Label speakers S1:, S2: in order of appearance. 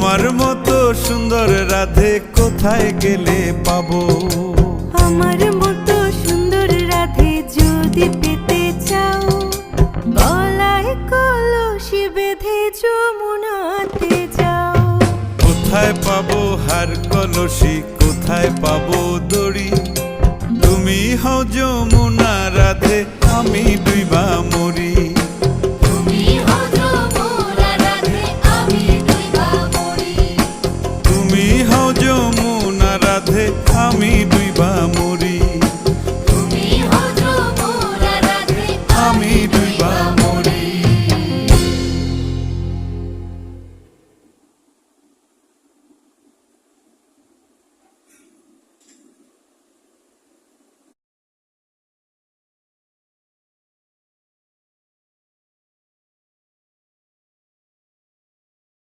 S1: তোমার মতো সুন্দর রাধে কোথায় গেলে পাবো?
S2: আমার মতো সুন্দর রাধে যদি পেতে চাও, গলায় কলসি বেঁধে যমুনাতে যাও।
S1: কোথায় পাবো হার কলসি, কোথায় পাবো দড়ি? তুমি হও যমুনা রাধে, আমি ডুইবা মরি।